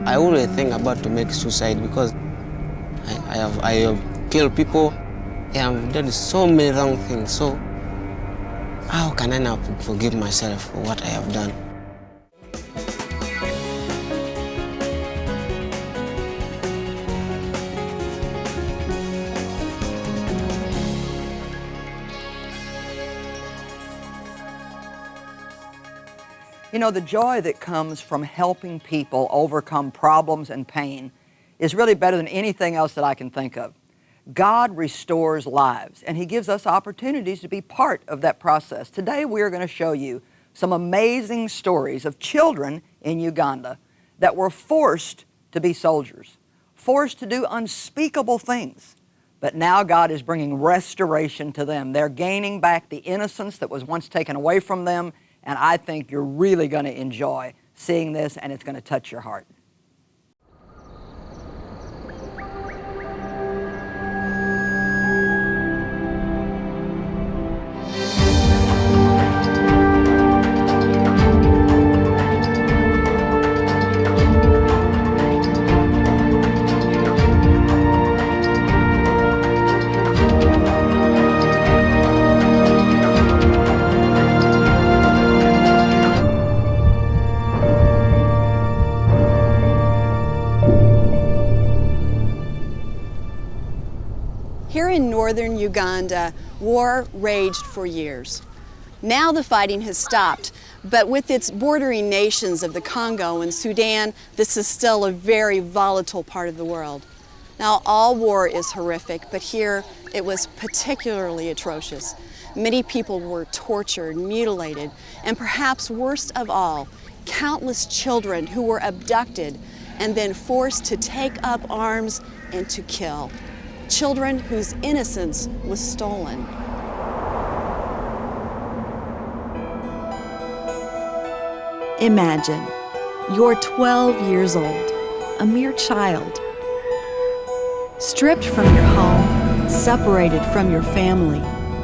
I always think about to make suicide because I have killed people. I have done so many wrong things. So how can I now forgive myself for what I have done? You know, the joy that comes from helping people overcome problems and pain is really better than anything else that I can think of. God restores lives, and He gives us opportunities to be part of that process. Today, we are going to show you some amazing stories of children in Uganda that were forced to be soldiers, forced to do unspeakable things. But now God is bringing restoration to them. They're gaining back the innocence that was once taken away from them. And I think you're really going to enjoy seeing this, and it's going to touch your heart. Here in northern Uganda, war raged for years. Now the fighting has stopped, but with its bordering nations of the Congo and Sudan, this is still a very volatile part of the world. Now, all war is horrific, but here it was particularly atrocious. Many people were tortured, mutilated, and perhaps worst of all, countless children who were abducted and then forced to take up arms and to kill. Children whose innocence was stolen. Imagine, you're 12 years old, a mere child, stripped from your home, separated from your family,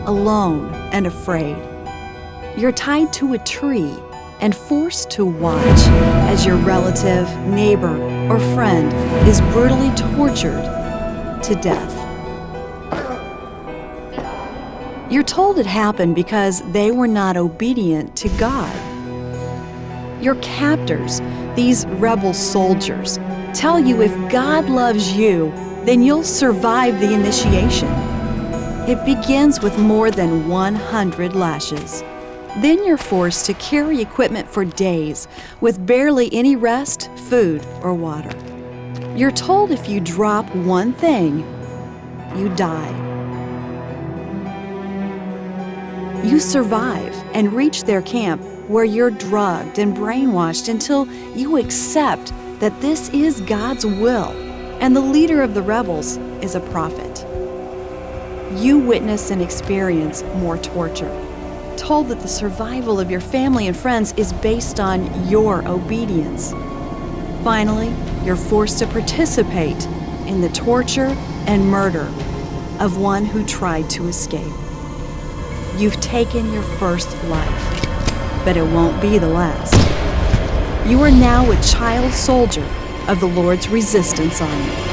alone and afraid. You're tied to a tree and forced to watch as your relative, neighbor, or friend is brutally tortured to death. You're told it happened because they were not obedient to God. Your captors, these rebel soldiers, tell you if God loves you, then you'll survive the initiation. It begins with more than 100 lashes. Then you're forced to carry equipment for days with barely any rest, food, or water. You're told if you drop one thing, you die. You survive and reach their camp where you're drugged and brainwashed until you accept that this is God's will and the leader of the rebels is a prophet. You witness and experience more torture, told that the survival of your family and friends is based on your obedience. Finally, you're forced to participate in the torture and murder of one who tried to escape. You've taken your first life, but it won't be the last. You are now a child soldier of the Lord's resistance army.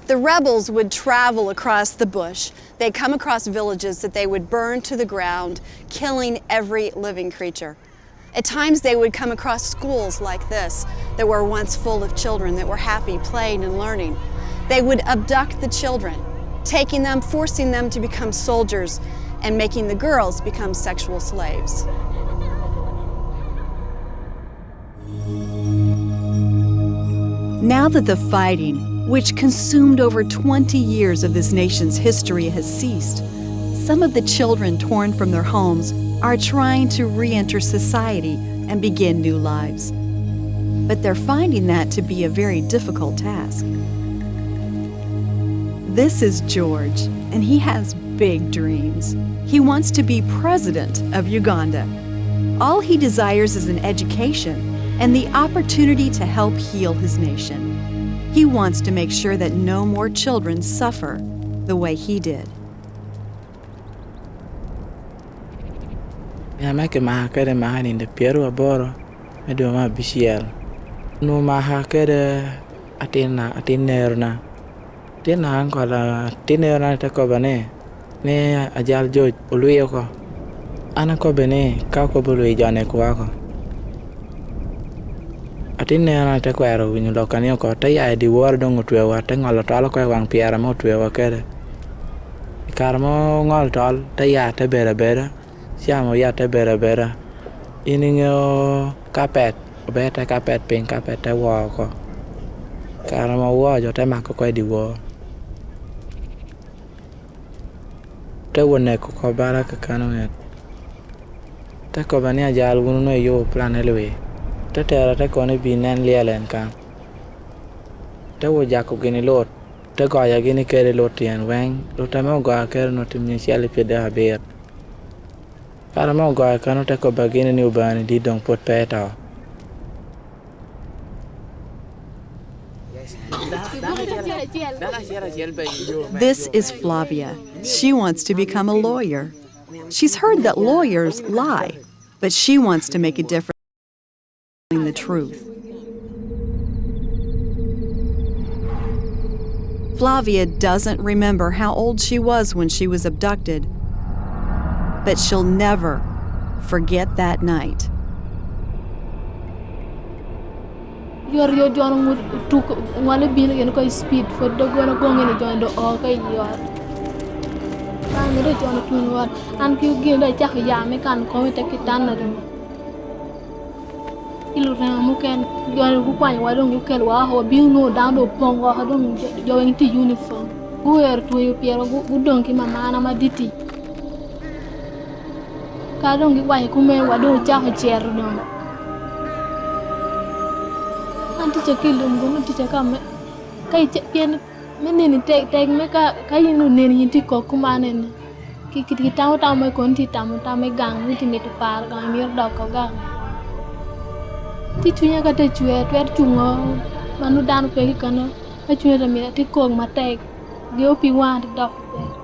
The rebels would travel across the bush. They'd come across villages that they would burn to the ground, killing every living creature. At times they would come across schools like this that were once full of children that were happy, playing and learning. They would abduct the children, taking them, forcing them to become soldiers, and making the girls become sexual slaves. Now that the fighting, which consumed over 20 years of this nation's history, has ceased, some of the children torn from their homes are trying to re-enter society and begin new lives. But they're finding that to be a very difficult task. This is George, and he has big dreams. He wants to be president of Uganda. All he desires is an education and the opportunity to help heal his nation. He wants to make sure that no more children suffer the way he did. Make mahakere mahani in the Peru aboro, medo ma bisiel. No mahakere atina Tena angkola tinerna te ko bane ne ajal joj uluyo ko ana ko bene ka ko bulu jane ko ako atinera te ko ero winyo lokani ko te ya di wor dong twe wa te ngolo talo ko wang piara mo twe wa kere karmo ngol tol te ya te bere siamo ya te bere iningo kapet beta kapet pin kapet te wo ko karmo wo jo te makko ko di wo te wone ko bara ka kanu te ko bani ajal wonu no yo plan elwe te tera te ko ne binen lielen kan te wo jako gini lot te ko ya gini kere lotien wen lo te mo ga kere no timni siale pede haber para mo ga kanu te ko bagini ni ubani di dong pot peta. This is Flavia. She wants to become a lawyer. She's heard that lawyers lie, but she wants to make a difference in the truth. Flavia doesn't remember how old she was when she was abducted, but she'll never forget that night. Yor John took one bill and speed for the gonna go and join the okay yard. I'm going to join the 2 word and you give the jack yam, I can't come take it down. You can join who find why don't you care or be no down to pong or don't join to uniform. Who are to you, Pierre, who don't give my man, I'm a ditty. I don't give why come and why don't jack a chair. Teacher kill them, go to teacher come. Kai pian, many take me no name to cock man. Kick it out of my country, tam gang, intimate park, and your dog or gang. Teaching I got a chair, 12 chungo, Manu down pelican, a chair a minute to cock my tag. Go be one to dog there.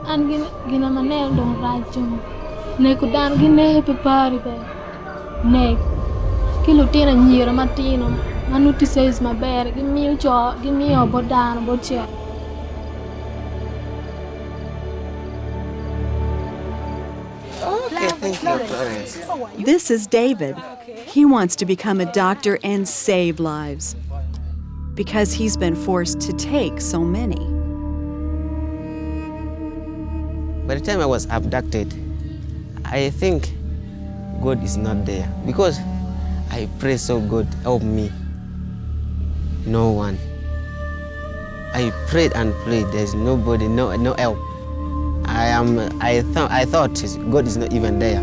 And gina my nail don't ride jump. Neck down, gina happy party there. Neck. Kilutina nyira matino manuti says my bed give me a bodan botcha. Okay, thank you, Florence. This is David. He wants to become a doctor and save lives because he's been forced to take so many. By the time I was abducted, I think God is not there because I pray so God help me. No one. I prayed and prayed. There's nobody, no help. I thought God is not even there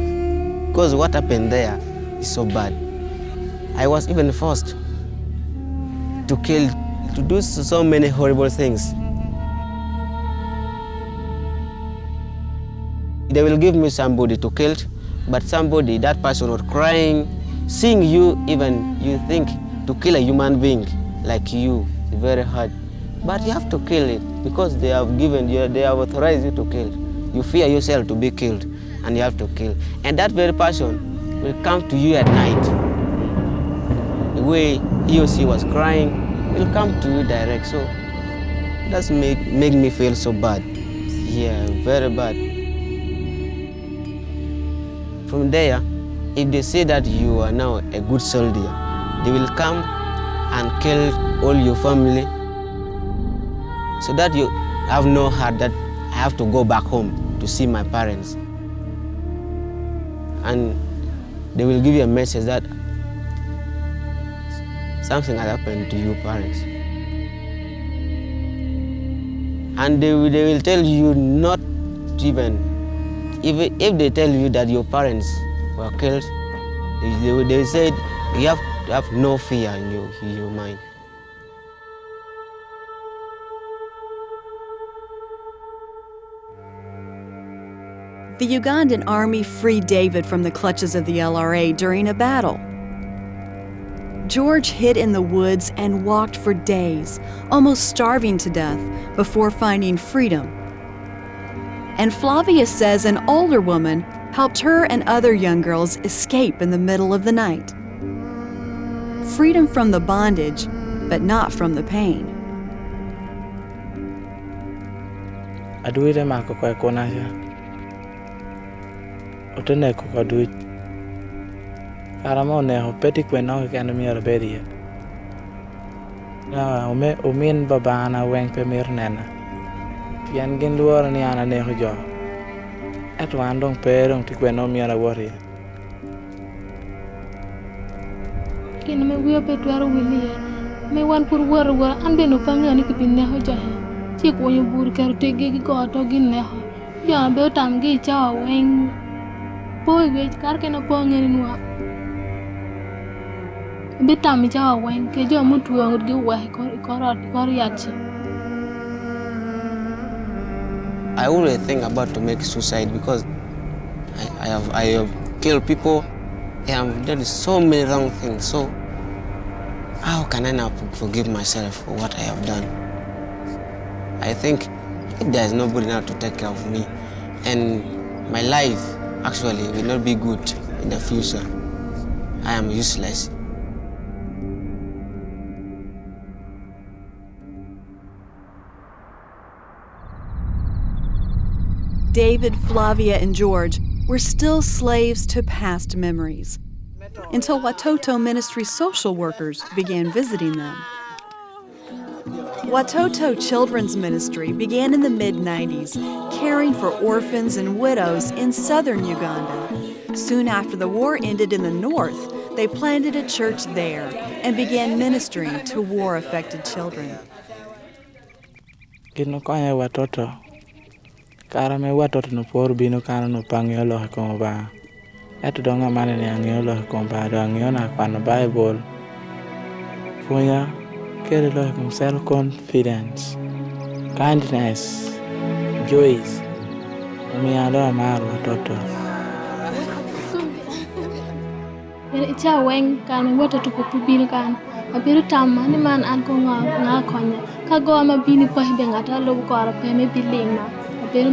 because what happened there is so bad. I was even forced to kill, to do so many horrible things. They will give me somebody to kill, but somebody, that person was crying. Seeing you, even you think to kill a human being like you is very hard. But you have to kill it because they have given you, they have authorized you to kill. You fear yourself to be killed and you have to kill. And that very person will come to you at night. The way he or she was crying will come to you direct. So that's make me feel so bad. Yeah, very bad. From there, if they say that you are now a good soldier, they will come and kill all your family so that you have no heart that I have to go back home to see my parents. And they will give you a message that something has happened to your parents. And they will tell you not even, if they tell you that your parents were killed, they said you have to have no fear in your mind. the Ugandan army freed David from the clutches of the LRA during a battle. George hid in the woods and walked for days, almost starving to death, before finding freedom. And Flavia says an older woman helped her and other young girls escape in the middle of the night. Freedom from the bondage, but not from the pain. Aduire mako kwa kona ya. Otene ko aduit. Aramo ne ho peti kweno ke anu mi arbedi. Na omen babana weng pe mirnena. Pian gin luar ni ana ne ho jo. Atwan dong pe dong ti kweno mi ara wori. Kin me wiyo pe twaro wilia. Me wan pur war ande no panga ni kipinne ho jo. Chi ko yo bur kar te gi ko to gin ne ho. Ya be tam gi cha weng. Boy ge kar ke no po ngeni no. Be tam cha weng ke jo mutu ngur gi wa ko yachi. I always think about to make suicide because I have killed people. I have done so many wrong things. So how can I now forgive myself for what I have done? I think if there is nobody now to take care of me, and my life actually will not be good in the future, I am useless. David, Flavia, and George were still slaves to past memories until Watoto Ministries social workers began visiting them. Watoto Children's Ministry began in the mid-90s, caring for orphans and widows in southern Uganda. Soon after the war ended in the north, they planted a church there and began ministering to war-affected children. Kinokanya watoto. Karame watoto no por bino kana no pangyo lo ko ba. Eto donga mane ne angyo lo ko ba do angyo na kwa no Bible. Punya kere lo ko self confidence, kindness, joys. Mi ado amar watoto. Ere cha weng kan watoto ko bino kan. Abiru tam ni man an ko nga konya. Ka go ma bini ko be ngata lo ko ara pe me bilima. But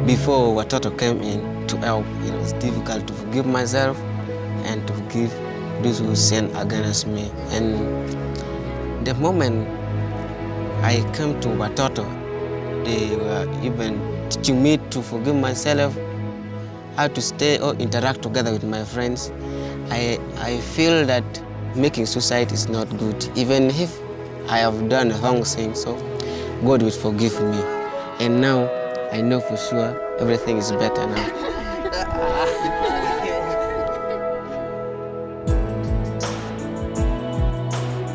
before Watoto came in to help, it was difficult to forgive myself and to forgive those who sinned against me. And the moment I came to Watoto, they were even teaching me to forgive myself, how to stay or interact together with my friends. I feel that making suicide is not good, even if I have done wrong things, so God will forgive me. And now I know for sure everything is better now.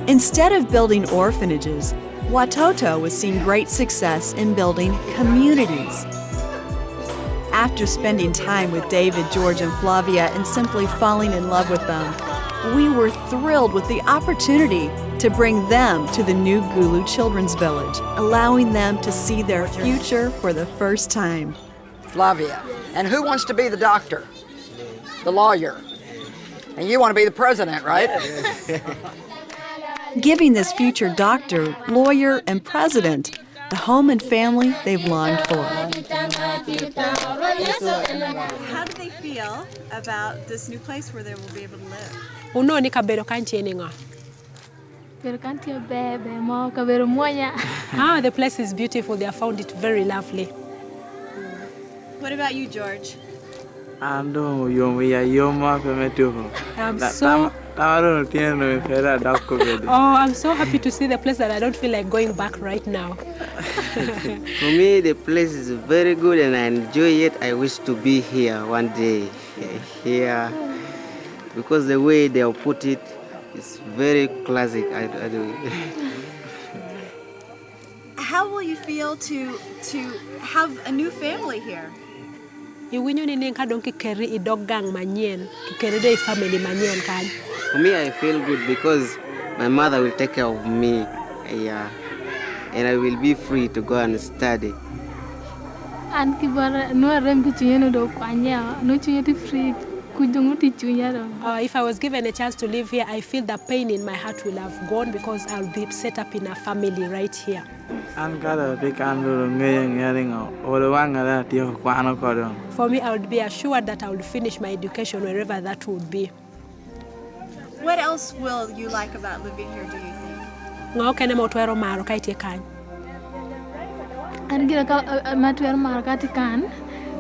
Instead of building orphanages, Watoto was seeing great success in building communities. After spending time with David, George, and Flavia and simply falling in love with them, we were thrilled with the opportunity to bring them to the new Gulu Children's Village, allowing them to see their future for the first time. Flavia, and who wants to be the doctor? The lawyer. And you want to be the president, right? Giving this future doctor, lawyer, and president the home and family they've longed for. How do they feel about this new place where they will be able to live? The place is beautiful. They have found it very lovely. What about you, George? I'm so I'm so happy to see the place that I don't feel like going back right now. For me, the place is very good and I enjoy it. I wish to be here one day, here, because the way they have put it is very classic. I do. How will you feel to have a new family here? For me, I feel good because my mother will take care of me. Yeah. and I will be free to go and study. An kibara no rem kichunya no do kwanya no chunya ti free kujungu ti chunya do. If I was given a chance to live here, I feel the pain in my heart will have gone because I'll be set up in a family right here. For me, I would be assured that I would finish my education wherever that would be. What else will you like about living here, do you think? An gira ka matwer mar ka ti kan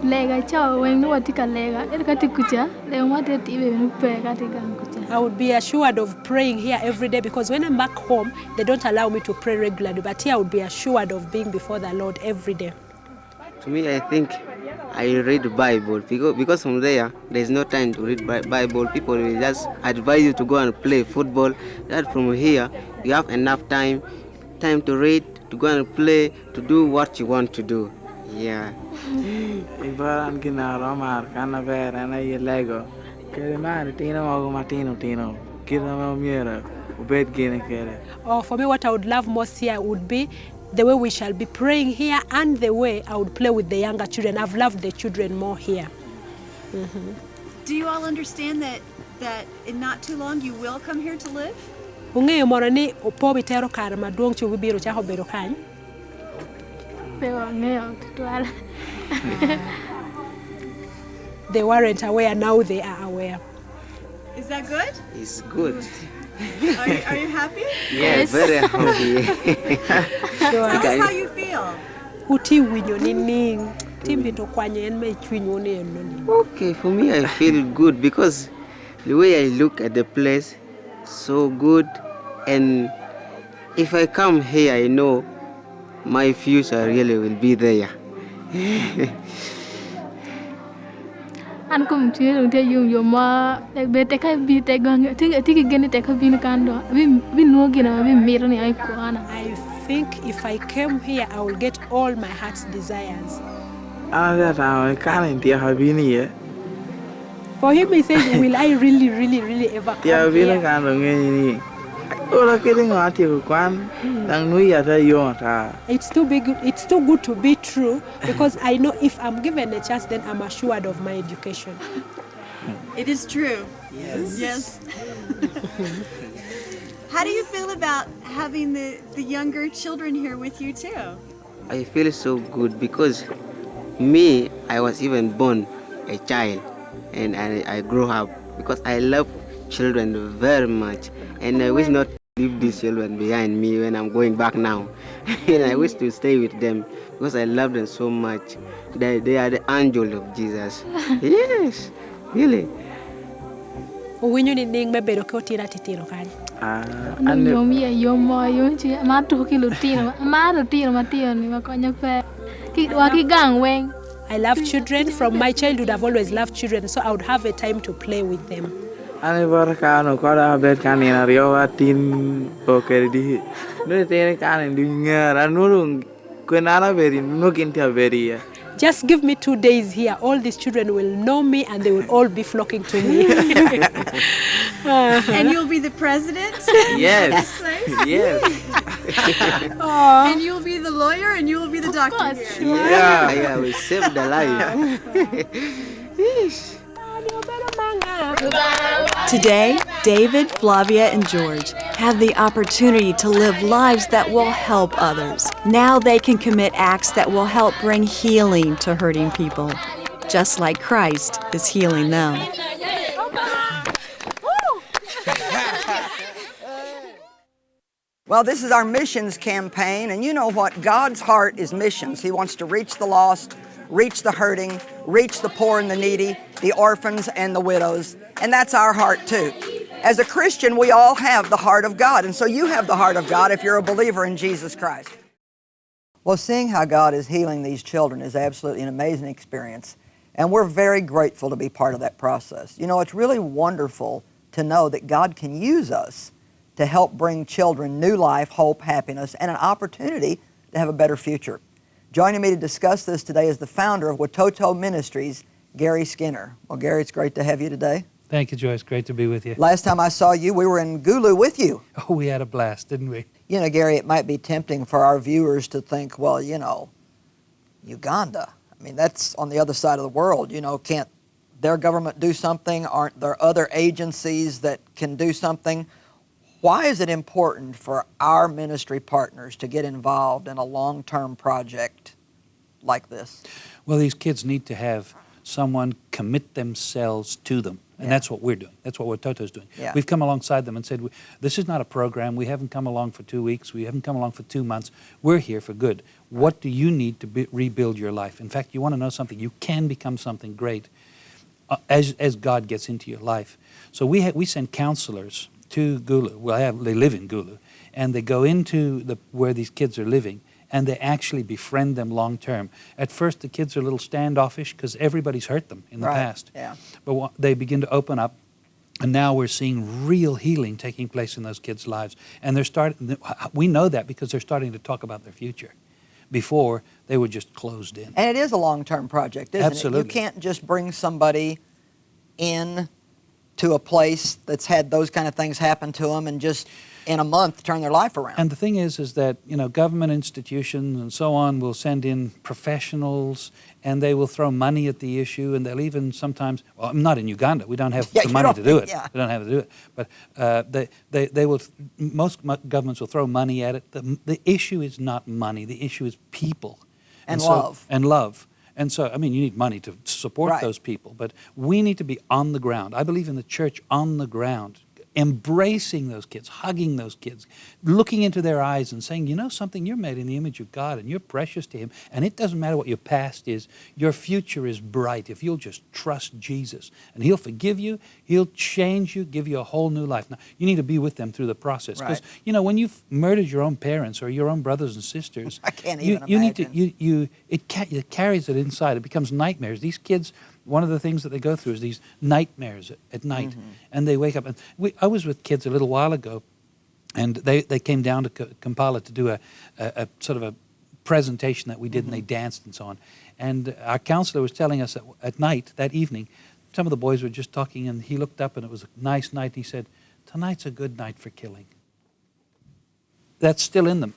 lega chao wen no ti ka lega er ka ti kucha le mo te ti be no pe ka ti kan kucha. I would be assured of praying here every day because when I'm back home, they don't allow me to pray regularly. But here I would be assured of being before the Lord every day. To me, I think I read the Bible because from there's no time to read Bible. People will just advise you to go and play football. That from here, you have enough time to read, to go and play, to do what you want to do. Yeah. For me, what I would love most here would be the way we shall be praying here and the way I would play with the younger children. I've loved the children more here. Do you all understand that in not too long you will come here to live? They weren't aware, now they are aware. Is that good? It's good. Are you happy? Yeah, very happy. Tell us how you feel. Okay, for me I feel good because the way I look at the place, so good, and if I come here, I know my future really will be there. An kum tie dong tie yung ma be te ka bi te gang ti geni te ka bi ni kando bi no gina bi miro ni ai ko ana. I think if I came here, I will get all my heart's desires. For him, he says, will I really ever come here? It's too big. It's too good to be true because I know if I'm given a chance, then I'm assured of my education. It is true. Yes. How do you feel about having the younger children here with you too? I feel so good because me, I was even born a child and I grew up because I love children very much, and I wish not to leave these children behind me when I'm going back now. And I wish to stay with them because I love them so much. They are the angel of Jesus. Yes, really. I love children. From my childhood, I've always loved children, so I would have a time to play with them. Just give me 2 days here. All these children will know me and they will all be flocking to me. And you'll be the president? Yes. Yes. And you'll be the lawyer and you will be the doctor here. Yeah, we saved the life. Yes. Today, David, Flavia, and George have the opportunity to live lives that will help others. Now they can commit acts that will help bring healing to hurting people, just like Christ is healing them. Well, this is our missions campaign, and you know what? God's heart is missions. He wants to reach the lost, reach the hurting, reach the poor and the needy, the orphans and the widows, and that's our heart too. As a Christian, we all have the heart of God, and so you have the heart of God if you're a believer in Jesus Christ. Well, seeing how God is healing these children is absolutely an amazing experience, and we're very grateful to be part of that process. You know, it's really wonderful to know that God can use us to help bring children new life, hope, happiness, and an opportunity to have a better future. Joining me to discuss this today is the founder of Bucură-te Ministries, Gary Skinner. Well, Gary, it's great to have you today. Thank you, Joyce. Great to be with you. Last time I saw you, we were in Gulu with you. Oh, we had a blast, didn't we? You know, Gary, it might be tempting for our viewers to think, well, you know, Uganda. I mean, that's on the other side of the world. You know, can't their government do something? Aren't there other agencies that can do something? Why is it important for our ministry partners to get involved in a long-term project like this? Well, these kids need to have someone commit themselves to them. And that's what we're doing. That's what Toto's doing. Yeah. We've come alongside them and said, this is not a program. We haven't come along for 2 weeks. We haven't come along for 2 months. We're here for good. What do you need to rebuild your life? In fact, you want to know something. You can become something great as God gets into your life. So we send counselors to Gulu. Well, they live in Gulu. And they go into where these kids are living, and they actually befriend them long term. At first, the kids are a little standoffish because everybody's hurt them in the past. Yeah. But they begin to open up, and now we're seeing real healing taking place in those kids' lives. And we know that because they're starting to talk about their future. Before, they were just closed in. And it is a long-term project, isn't Absolutely. it? You can't just bring somebody in to a place that's had those kind of things happen to them and just in a month turn their life around. And the thing is that, you know, government institutions and so on will send in professionals, and they will throw money at the issue, and they'll even sometimes, well, I'm not in Uganda. We don't have the money to do it. Yeah. We don't have to do it. But they will, most governments will throw money at it. The issue is not money. The issue is people. And love. And love. And so, I mean, you need money to support those people, but we need to be on the ground. I believe in the church on the ground, embracing those kids, hugging those kids, looking into their eyes and saying, you know something, you're made in the image of God and you're precious to Him, and it doesn't matter what your past is, your future is bright if you'll just trust Jesus. And He'll forgive you, He'll change you, give you a whole new life. Now, you need to be with them through the process. Because, you know, when you've murdered your own parents or your own brothers and sisters, I can't even you imagine. need to, it carries it inside. It becomes nightmares. These kids, one of the things that they go through is these nightmares at night, and they wake up. And I was with kids a little while ago, and they came down to Kampala to do a sort of a presentation that we did, and they danced and so on. And our counselor was telling us that at night, that evening, some of the boys were just talking, and he looked up, and it was a nice night, and he said, tonight's a good night for killing. That's still in them.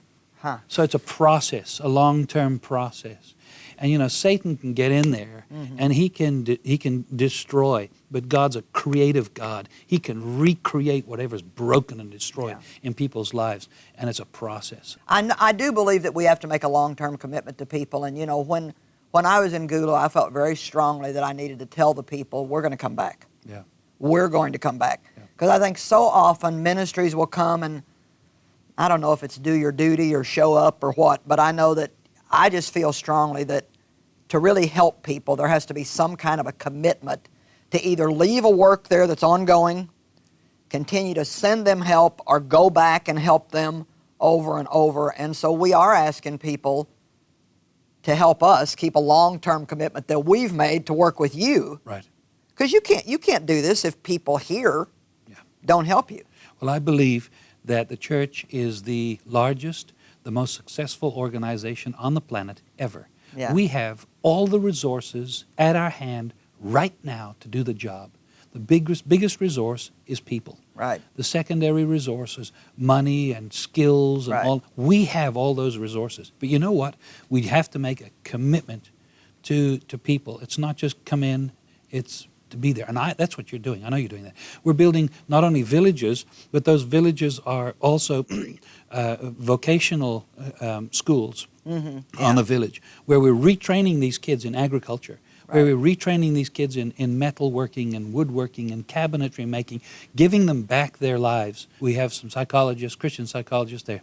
So it's a process, a long-term process. And, you know, Satan can get in there, and he can destroy, but God's a creative God. He can recreate whatever's broken and destroyed in people's lives, and it's a process. I do believe that we have to make a long-term commitment to people. And, you know, when I was in Gulu, I felt very strongly that I needed to tell the people, we're going to come back. Yeah. We're going to come back. Because I think so often ministries will come and, I don't know if it's do your duty or show up or what, but I know that I just feel strongly that to really help people, there has to be some kind of a commitment to either leave a work there that's ongoing, continue to send them help, or go back and help them over and over. And so we are asking people to help us keep a long-term commitment that we've made to work with you. Right. Because you can't do this if people here don't help you. Well, I believe that the church is the largest, the most successful organization on the planet ever. Yeah. We have all the resources at our hand right now to do the job. The biggest resource is people. Right. The secondary resource is money and skills and all. We have all those resources. But you know what? We have to make a commitment to people. It's not just come in, it's to be there. And that's what you're doing. I know you're doing that. We're building not only villages, but those villages are also vocational schools on the village, where we're retraining these kids in agriculture, where we're retraining these kids in metalworking and woodworking and cabinetry making, giving them back their lives. We have some psychologists, Christian psychologists there,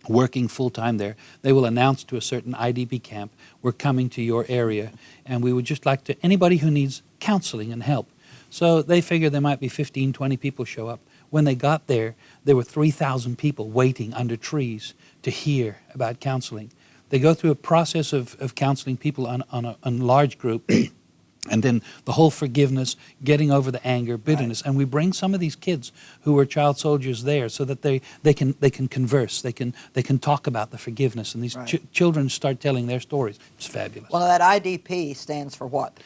working full-time there. They will announce to a certain IDP camp, we're coming to your area, and we would just like to, anybody who needs counseling and help. So they figured there might be 15, 20 people show up. When they got there were 3,000 people waiting under trees to hear about counseling. They go through a process of counseling people on a large group, and then the whole forgiveness, getting over the anger, bitterness, and we bring some of these kids who are child soldiers there so that they can converse, they can talk about the forgiveness, and these children start telling their stories. It's fabulous. Well, that IDP stands for what?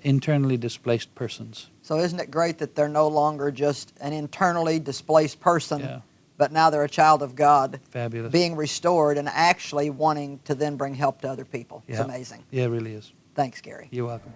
internally displaced persons. So isn't it great that they're no longer just an internally displaced person, but now they're a child of God, Fabulous. being restored and actually wanting to then bring help to other people. It's Yeah. amazing. Yeah, it really is. Thanks, Gary. You're welcome.